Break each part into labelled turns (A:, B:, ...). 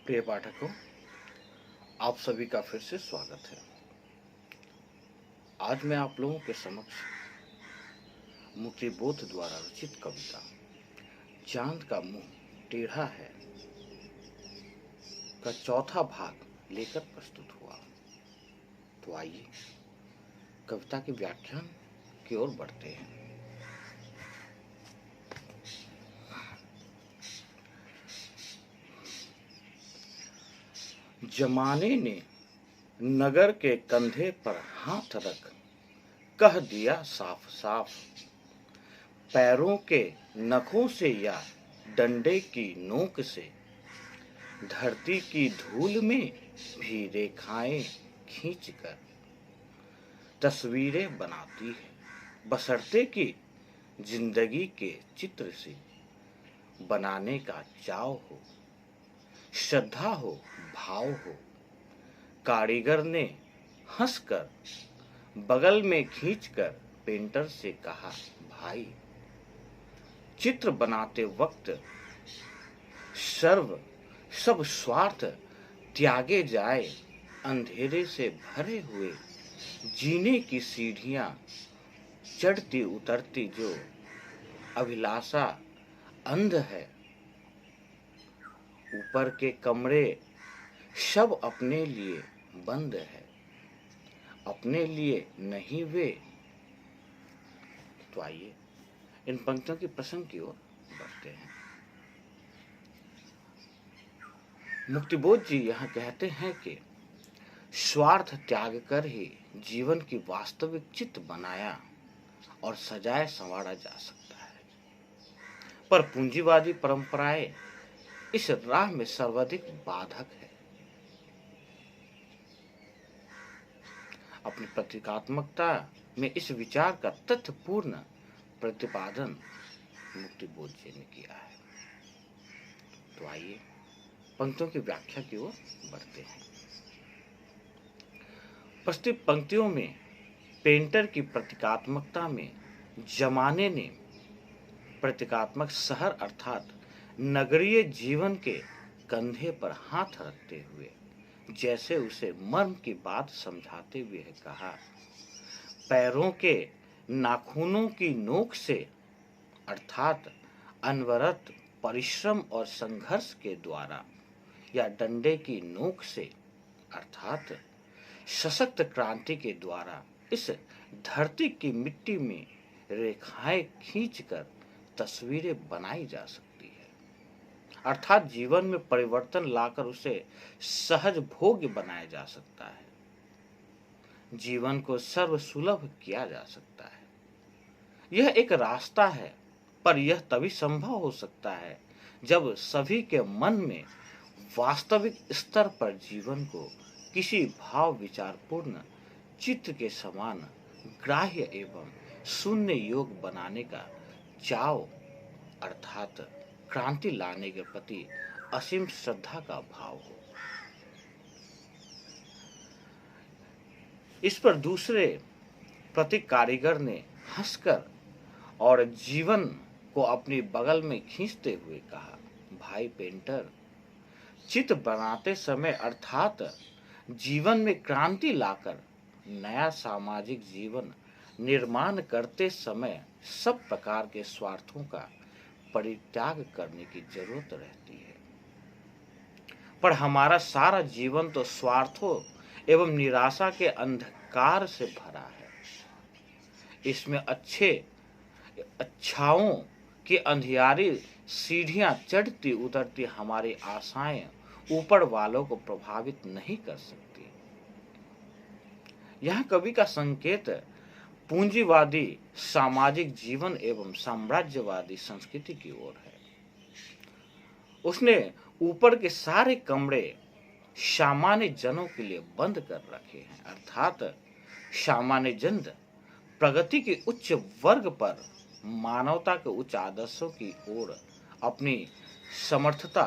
A: प्रिय पाठकों, आप सभी का फिर से स्वागत है। आज मैं आप लोगों के समक्ष मुक्तिबोध द्वारा रचित कविता चांद का मुंह टेढ़ा है का चौथा भाग लेकर प्रस्तुत हुआ। तो आइए कविता के व्याख्यान की ओर बढ़ते हैं। जमाने ने नगर के कंधे पर हाथ रख कह दिया साफ साफ, पैरों के नखों से या डंडे की नोक से धरती की धूल में भी रेखाएं खींचकर तस्वीरें बनाती है, बशर्ते कि जिंदगी के चित्र से बनाने का चाव हो, श्रद्धा हो, भाव हो। कारीगर ने हंसकर बगल में खींचकर पेंटर से कहा, भाई चित्र बनाते वक्त सब स्वार्थ त्यागे जाए, अंधेरे से भरे हुए जीने की सीढ़ियां चढ़ती उतरती जो अभिलाषा अंध है। ऊपर के कमरे सब अपने लिए बंद है, अपने लिए नहीं वे। तो आइए इन पंक्तियों की प्रसंग की ओर बढ़ते हैं। मुक्तिबोध जी यहाँ कहते हैं कि स्वार्थ त्याग कर ही जीवन की वास्तविक चित्र बनाया और सजाए संवारा जा सकता है, पर पूंजीवादी परंपराएं इस राह में सर्वाधिक बाधक है। अपनी प्रतीकात्मकता में इस विचार का तथ्यपूर्ण प्रतिपादन मुक्तिबोध जी ने किया है। तो आइए पंक्तियों की व्याख्या की ओर बढ़ते हैं। प्रस्तुत पंक्तियों में पेंटर की प्रतीकात्मकता में जमाने ने प्रतीकात्मक शहर अर्थात नगरीय जीवन के कंधे पर हाथ रखते हुए जैसे उसे मर्म की बात समझाते हुए कहा, पैरों के नाखूनों की नोक से अर्थात अनवरत परिश्रम और संघर्ष के द्वारा या डंडे की नोक से अर्थात सशक्त क्रांति के द्वारा इस धरती की मिट्टी में रेखाएं खींचकर तस्वीरें बनाई जा सकती है, अर्थात जीवन में परिवर्तन लाकर उसे सहज भोग्य बनाया जा सकता है, जीवन को सर्वसुलभ किया जा सकता है। यह एक रास्ता है, पर यह तभी संभव हो सकता है जब सभी के मन में वास्तविक स्तर पर जीवन को किसी भाव विचारपूर्ण चित्र के समान ग्राह्य एवं शून्य योग बनाने का चाव अर्थात क्रांति लाने के प्रति असीम श्रद्धा का भाव हो। इस पर दूसरे प्रतीक कारीगर ने हंसकर और जीवन को अपनी बगल में खींचते हुए कहा, भाई पेंटर चित्र बनाते समय अर्थात जीवन में क्रांति लाकर नया सामाजिक जीवन निर्माण करते समय सब प्रकार के स्वार्थों का परित्याग करने की जरूरत रहती है, पर हमारा सारा जीवन तो स्वार्थों एवं निराशा के अंधकार से भरा है। इसमें अच्छाओं की अंधियारी सीढ़ियां चढ़ती उतरती हमारी आशाएं ऊपर वालों को प्रभावित नहीं कर सकती। यह कवि का संकेत पूंजीवादी सामाजिक जीवन एवं साम्राज्यवादी संस्कृति की ओर है। उसने ऊपर के सारे कमरे सामान्य जनों के लिए बंद कर रखे हैं, अर्थात सामान्य जन प्रगति के उच्च वर्ग पर मानवता के उच्च आदर्शों की ओर अपनी समर्थता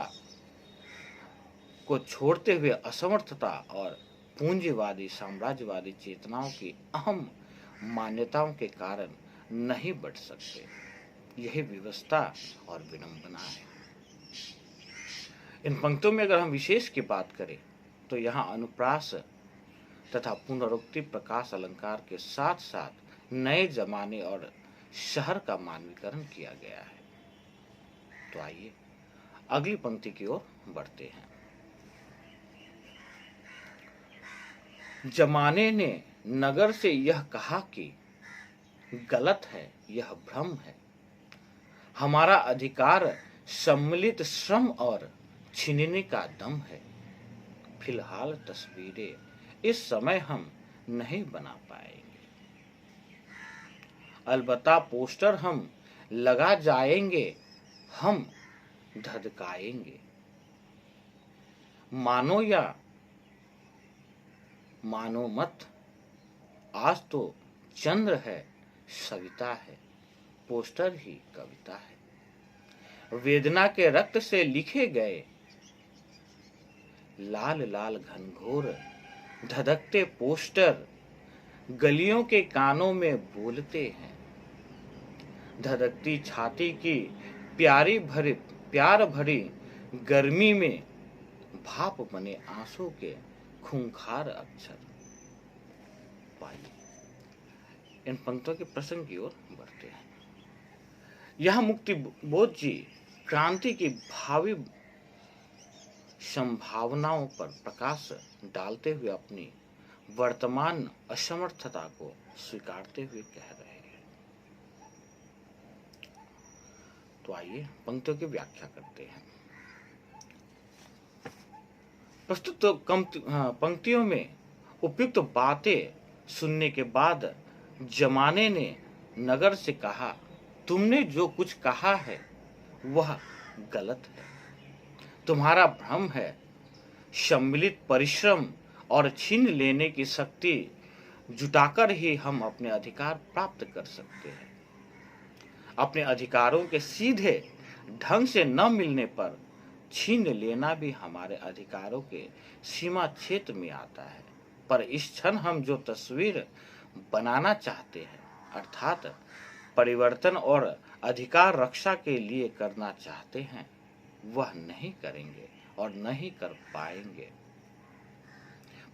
A: को छोड़ते हुए असमर्थता और पूंजीवादी साम्राज्यवादी चेतनाओं की अहम मान्यताओं के कारण नहीं बढ़ सकते। यही विवशता और विडंबना है। इन पंक्तियों में अगर हम विशेष की बात करें तो यहाँ अनुप्रास तथा पुनरुक्ति प्रकाश अलंकार के साथ साथ नए जमाने और शहर का मानवीकरण किया गया है। तो आइए अगली पंक्ति की ओर बढ़ते हैं। जमाने ने नगर से यह कहा कि गलत है, यह भ्रम है। हमारा अधिकार सम्मिलित श्रम और छीनने का दम है। फिलहाल तस्वीरें इस समय हम नहीं बना पाएंगे, अलबत्ता पोस्टर हम लगा जाएंगे, हम धधकाएंगे। मानो या मानो मत, आज तो चंद्र है, सविता है, पोस्टर ही कविता है। वेदना के रक्त से लिखे गए लाल लाल घनघोर धधकते पोस्टर गलियों के कानों में बोलते हैं। धधकती छाती की प्यार भरी गर्मी में भाप बने आंसू के खूंखार अक्षर। पाइए इन पंक्तियों के प्रसंग की ओर बढ़ते हैं। यह मुक्ति बोध जी क्रांति की भावी संभावनाओं पर प्रकाश डालते हुए अपनी वर्तमान असमर्थता को स्वीकारते हुए कह रहे हैं। तो आइए पंक्तियों की व्याख्या करते हैं। प्रस्तुत पंक्तियों में उपयुक्त बातें सुनने के बाद जमाने ने नगर से कहा, तुमने जो कुछ कहा है वह गलत है, तुम्हारा भ्रम है। सम्मिलित परिश्रम और छीन लेने की शक्ति जुटाकर ही हम अपने अधिकार प्राप्त कर सकते हैं। अपने अधिकारों के सीधे ढंग से न मिलने पर छीन लेना भी हमारे अधिकारों के सीमा क्षेत्र में आता है। पर इस क्षण हम जो तस्वीर बनाना चाहते हैं, अर्थात परिवर्तन और अधिकार रक्षा के लिए करना चाहते हैं, वह नहीं करेंगे और नहीं कर पाएंगे।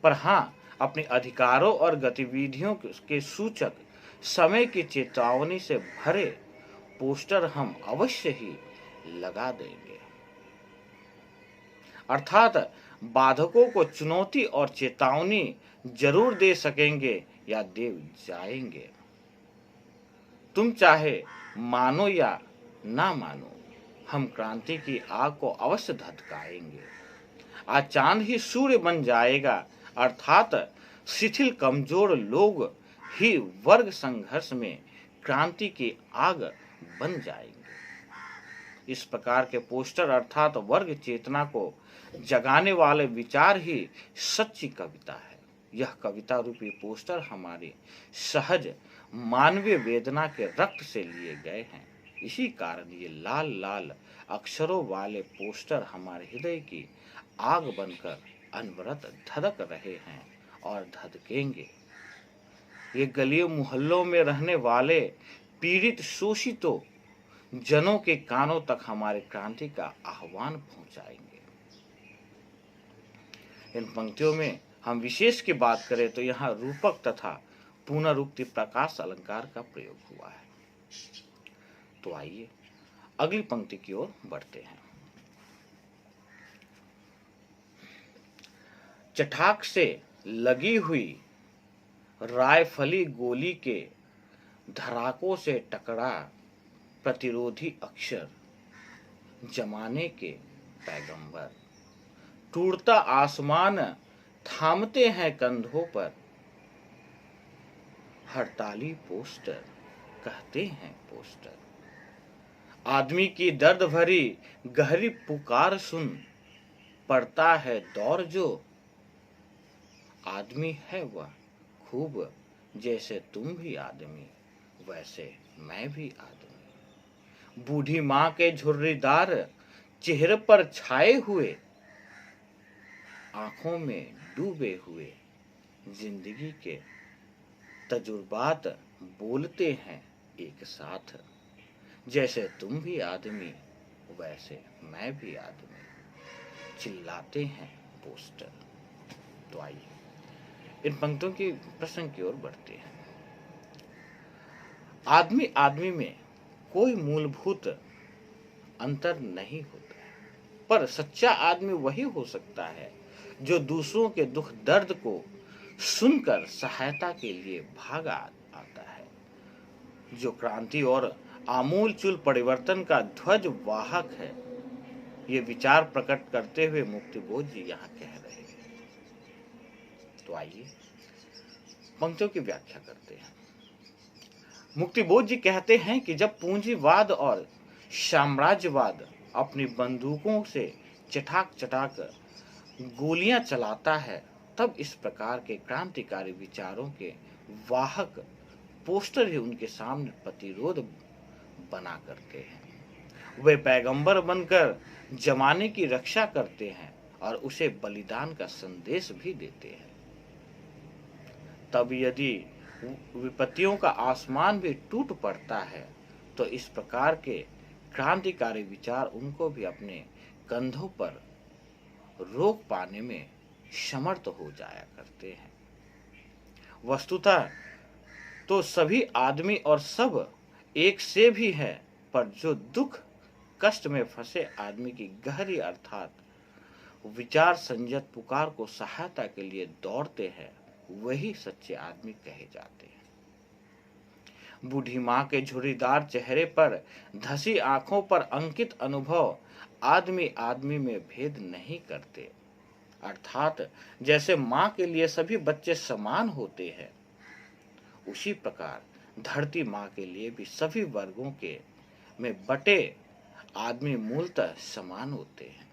A: पर हाँ, अपने अधिकारों और गतिविधियों के सूचक समय की चेतावनी से भरे पोस्टर हम अवश्य ही लगा देंगे। अर्थात बाधकों को चुनौती और चेतावनी जरूर दे सकेंगे या दे जाएंगे। तुम चाहे मानो या ना मानो, हम क्रांति की आग को अवश्य धधकाएंगे। आज चांद ही सूर्य बन जाएगा, अर्थात शिथिल कमजोर लोग ही वर्ग संघर्ष में क्रांति की आग बन जाएंगे। इस प्रकार के पोस्टर अर्थात वर्ग चेतना को जगाने वाले विचार ही सच्ची कविता है। यह कविता रूपी पोस्टर हमारी सहज मानवीय वेदना के रक्त से लिए गए हैं। इसी कारण ये लाल लाल अक्षरों वाले पोस्टर हमारे हृदय की आग बनकर अनवरत धधक रहे हैं और धधकेंगे। ये गलियों मोहल्लों में रहने वाले पीड़ित शोषितों जनों के कानों तक हमारी क्रांति का आह्वान पहुंचाएंगे। इन पंक्तियों में हम विशेष की बात करें तो यहाँ रूपक तथा पुनरुक्ति प्रकाश अलंकार का प्रयोग हुआ है। तो आइए अगली पंक्ति की ओर बढ़ते हैं। चटाक से लगी हुई रायफली गोली के धड़ाकों से टकरा प्रतिरोधी अक्षर, जमाने के पैगंबर। टूटता आसमान थामते हैं कंधों पर, हड़ताली पोस्टर कहते हैं पोस्टर। आदमी की दर्द भरी गहरी पुकार सुन, पड़ता है दौर जो। आदमी है वह खूब, जैसे तुम भी आदमी, वैसे मैं भी आदमी। बूढ़ी माँ के झुर्रीदार चेहरे पर छाए हुए, आंखों में डूबे हुए जिंदगी के तजुर्बात बोलते हैं एक साथ। जैसे तुम भी आदमी, वैसे मैं भी आदमी। चिल्लाते हैं पोस्टर। तो आइए इन पंक्तियों की प्रश्न की ओर बढ़ते हैं। आदमी आदमी में कोई मूलभूत अंतर नहीं होता है, पर सच्चा आदमी वही हो सकता है जो दूसरों के दुख दर्द को सुनकर सहायता के लिए भागा आता है, जो क्रांति और आमूल चूल परिवर्तन का ध्वज वाहक है। ये विचार प्रकट करते हुए मुक्तिबोध जी यहाँ कह रहे हैं। तो आइए पंक्तियों की व्याख्या करते हैं। मुक्तिबोध जी कहते हैं कि जब पूंजीवाद और साम्राज्यवाद अपनी बंदूकों से चटाक चटाक गोलियां चलाता है, तब इस प्रकार के क्रांतिकारी विचारों के वाहक पोस्टर ही उनके सामने प्रतिरोध बना करते हैं। वे पैगंबर बनकर जमाने की रक्षा करते हैं और उसे बलिदान का संदेश भी देते हैं। तब यदि विपत्तियों का आसमान भी टूट पड़ता है, तो इस प्रकार के क्रांतिकारी विचार उनको भी अपने कंधों पर रोक पाने में समर्थ हो जाया करते हैं। वस्तुतः तो सभी आदमी और सब एक से भी है, पर जो दुख कष्ट में फंसे आदमी की गहरी अर्थात विचार संयत पुकार को सहायता के लिए दौड़ते हैं, वही सच्चे आदमी कहे जाते हैं। बूढ़ी माँ के झुर्रीदार चेहरे पर धसी आंखों पर अंकित अनुभव आदमी आदमी में भेद नहीं करते, अर्थात जैसे माँ के लिए सभी बच्चे समान होते हैं, उसी प्रकार धरती माँ के लिए भी सभी वर्गों के में बटे आदमी मूलतः समान होते हैं।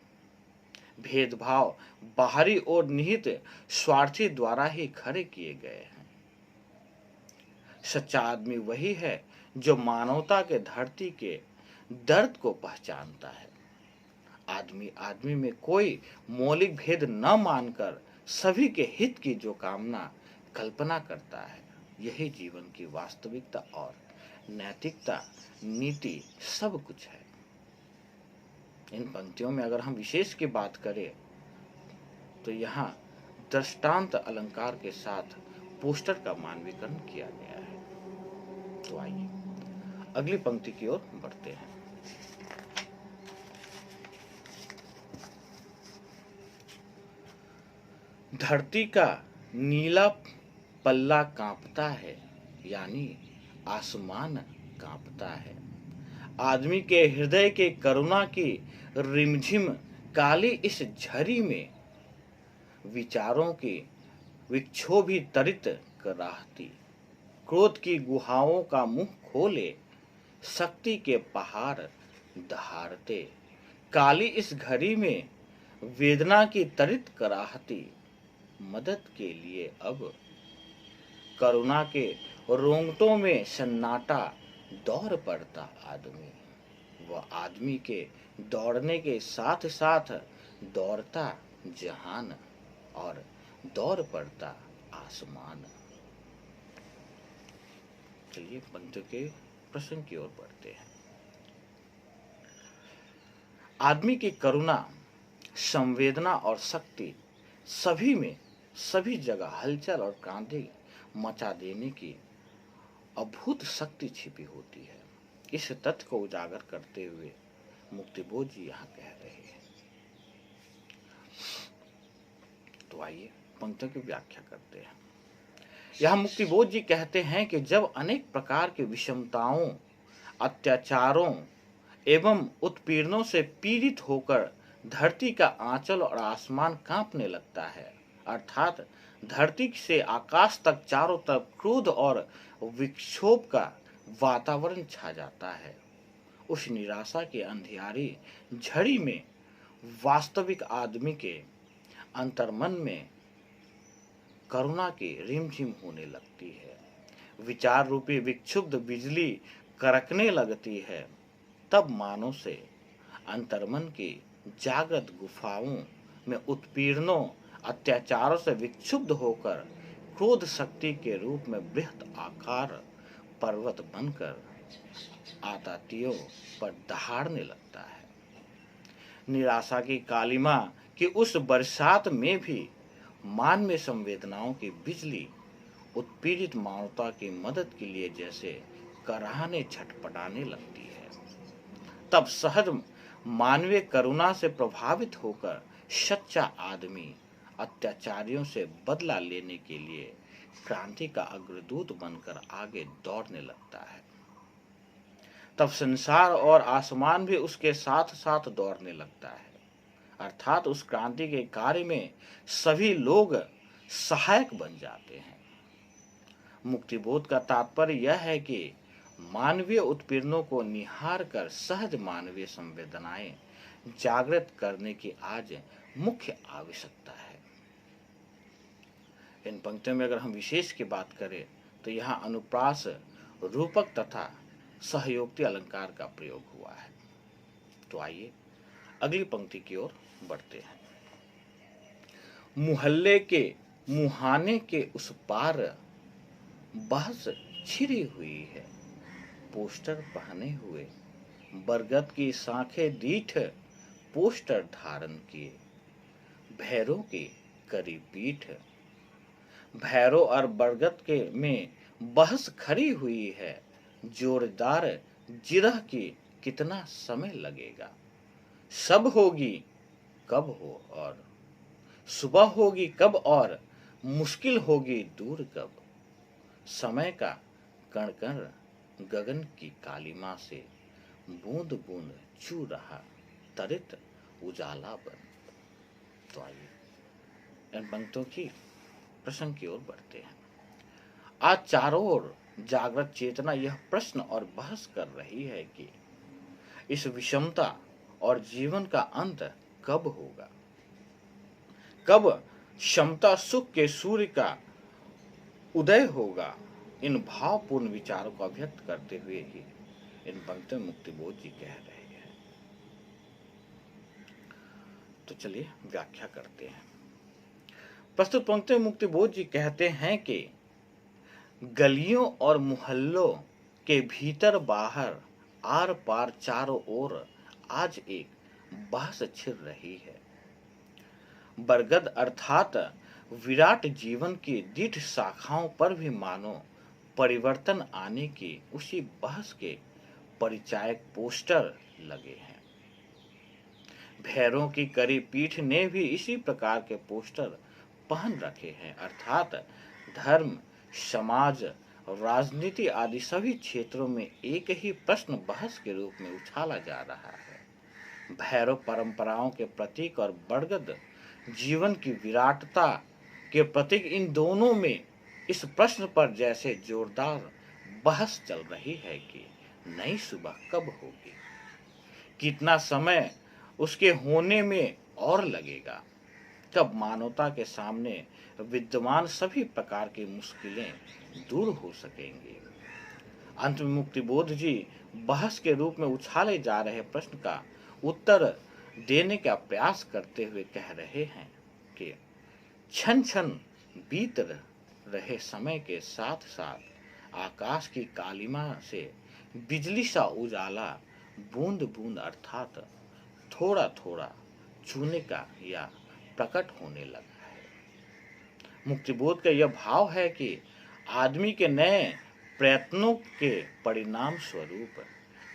A: भेदभाव बाहरी और निहित स्वार्थी द्वारा ही खड़े किए गए हैं। सच्चा आदमी वही है जो मानवता के धरती के दर्द को पहचानता है। आदमी आदमी में कोई मौलिक भेद न मानकर सभी के हित की जो कामना कल्पना करता है, यही जीवन की वास्तविकता और नैतिकता नीति सब कुछ है। इन पंक्तियों में अगर हम विशेष की बात करें तो यहाँ दृष्टांत अलंकार के साथ पोस्टर का मानवीकरण किया गया है। तो आइए अगली पंक्ति की ओर बढ़ते हैं। धरती का नीला पल्ला कांपता है, यानी आसमान कांपता है। आदमी के हृदय के करुणा की रिमझिम काली इस झरी में विचारों की विक्षोभी तरित कराहती, क्रोध की गुहाओं का मुंह खोले शक्ति के पहाड़ दहाड़ते। काली इस घड़ी में वेदना की तरित कराहती, मदद के लिए अब करुणा के रोंगटों में सन्नाटा दौड़ पड़ता आदमी। वह आदमी के दौड़ने के साथ साथ दौड़ता जहान और दौड़ पड़ता आसमान। चलिए पंक्ति के प्रश्न की ओर बढ़ते हैं। आदमी की करुणा, संवेदना और शक्ति सभी में सभी जगह हलचल और क्रांति मचा देने की अभूत शक्ति छिपी होती है। इस तथ्य को उजागर करते हुए मुक्तिबोध जी यहाँ कह रहे हैं। तो आइए पंक्तियों की व्याख्या करते हैं। यहाँ मुक्तिबोध जी कहते हैं कि जब अनेक प्रकार की विषमताओं, अत्याचारों एवं उत्पीड़नों से पीड़ित होकर धरती का आंचल और आसमान कांपने लगता है, अर्थात धरती से आकाश तक चारों तरफ क्रोध और विक्षोभ का वातावरण छा जाता है, उस निराशा के अंधियारी झड़ी में वास्तविक आदमी के अंतर्मन में करुणा की रिमझिम होने लगती है। विचार रूपी विक्षुब्ध बिजली कड़कने लगती है। तब मानव से अंतर्मन की जागृत गुफाओं में उत्पीड़नों, अत्याचारों से विक्षुब्ध होकर क्रोध शक्ति के रूप में बृहत आकार पर्वत बनकर आततियों पर दहाड़ने लगता है। निराशा की कालिमा कि उस बरसात में भी मानवीय संवेदनाओं की बिजली उत्पीड़ित मानवता की मदद के लिए जैसे कराहने छटपटाने लगती है। तब सहज मानवीय करुणा से प्रभावित होकर सच्चा आदमी अत्याचारियों से बदला लेने के लिए क्रांति का अग्रदूत बनकर आगे दौड़ने लगता है। तब संसार और आसमान भी उसके साथ साथ दौड़ने लगता है, अर्थात उस क्रांति के कार्य में सभी लोग सहायक बन जाते हैं। मुक्तिबोध का तात्पर्य यह है कि मानवीय उत्पीड़नों को निहार कर सहज मानवीय संवेदनाएं जागृत करने की आज मुख्य आवश्यकता है। इन पंक्तियों में अगर हम विशेष की बात करें तो यहाँ अनुप्रास, रूपक तथा सहयोक्ति अलंकार का प्रयोग हुआ है। तो आइए अगली पंक्ति की ओर बढ़ते हैं। मुहल्ले के मुहाने के उस पार बहस छिड़ी हुई है, पोस्टर पहने हुए बरगद की शाखें दीठ पोस्टर धारण किए, भैरों की करी पीठ। भैरों और बरगद के में बहस खड़ी हुई है, जोरदार जिरह की कितना समय लगेगा। सब होगी कब हो और सुबह होगी कब और मुश्किल होगी दूर कब। समय का कण कण गगन की कालिमा से बूंद बूंद छू रहा तरित उजाला बन। तो आइए इन पंक्तियों की प्रसंग की ओर बढ़ते हैं। आज चारों ओर जागृत चेतना यह प्रश्न और बहस कर रही है कि इस विषमता और जीवन का अंत कब होगा, कब क्षमता सुख के सूर्य का उदय होगा। इन भावपूर्ण विचारों को अभिव्यक्त करते हुए ही इन पंक्तियों में मुक्तिबोध जी कह रहे हैं। तो चलिए व्याख्या करते हैं। प्रस्तुत पंक्तियों में मुक्तिबोध जी कहते हैं कि गलियों और मोहल्लों के भीतर बाहर आर पार चारों ओर आज एक बहस छिड़ रही है। बरगद अर्थात विराट जीवन की दीठ शाखाओं पर भी मानो परिवर्तन आने की उसी बहस के परिचायक पोस्टर लगे हैं। भैरों की करी पीठ ने भी इसी प्रकार के पोस्टर पहन रखे हैं, अर्थात धर्म, समाज, राजनीति आदि सभी क्षेत्रों में एक ही प्रश्न बहस के रूप में उछाला जा रहा है। भैरव परंपराओं के प्रतीक और बरगद जीवन की विराटता के प्रतीक, इन दोनों में इस प्रश्न पर जैसे जोरदार बहस चल रही है कि नई सुबह कब होगी, कितना समय उसके होने में और लगेगा, कब मानवता के सामने विद्यमान सभी प्रकार की मुश्किलें दूर हो सकेंगी। अंत में मुक्तिबोध जी बहस के रूप में उछाले जा रहे प्रश्न का उत्तर देने का प्रयास करते हुए कह रहे हैं कि क्षण क्षण बीत रहे समय के साथ साथ आकाश की कालिमा से बिजली सा उजाला बूंद बूंद अर्थात थोड़ा थोड़ा छूने का या प्रकट होने लगा है। मुक्तिबोध का यह भाव है कि आदमी के नए प्रयत्नों के परिणाम स्वरूप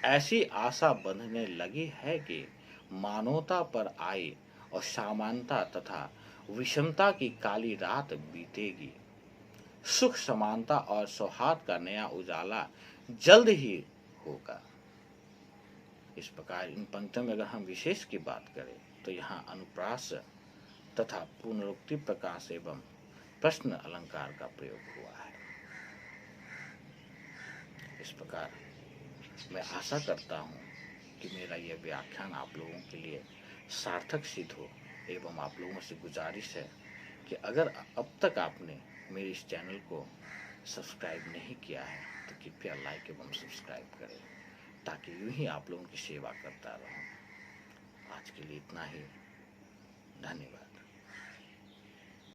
A: ऐसी आशा बंधने लगी है कि मानवता पर आई और समानता तथा विषमता की काली रात बीतेगी। सुख, समानता और सौहार्द का नया उजाला जल्द ही होगा। इस प्रकार इन पंक्तियों में अगर हम विशेष की बात करें तो यहाँ अनुप्रास तथा पुनरुक्ति प्रकाश एवं प्रश्न अलंकार का प्रयोग हुआ है। इस प्रकार मैं आशा करता हूँ कि मेरा यह व्याख्यान आप लोगों के लिए सार्थक सिद्ध हो एवं आप लोगों से गुजारिश है कि अगर अब तक आपने मेरे इस चैनल को सब्सक्राइब नहीं किया है तो कृपया लाइक एवं सब्सक्राइब करें, ताकि यूं ही आप लोगों की सेवा करता रहूं। आज के लिए इतना ही। धन्यवाद।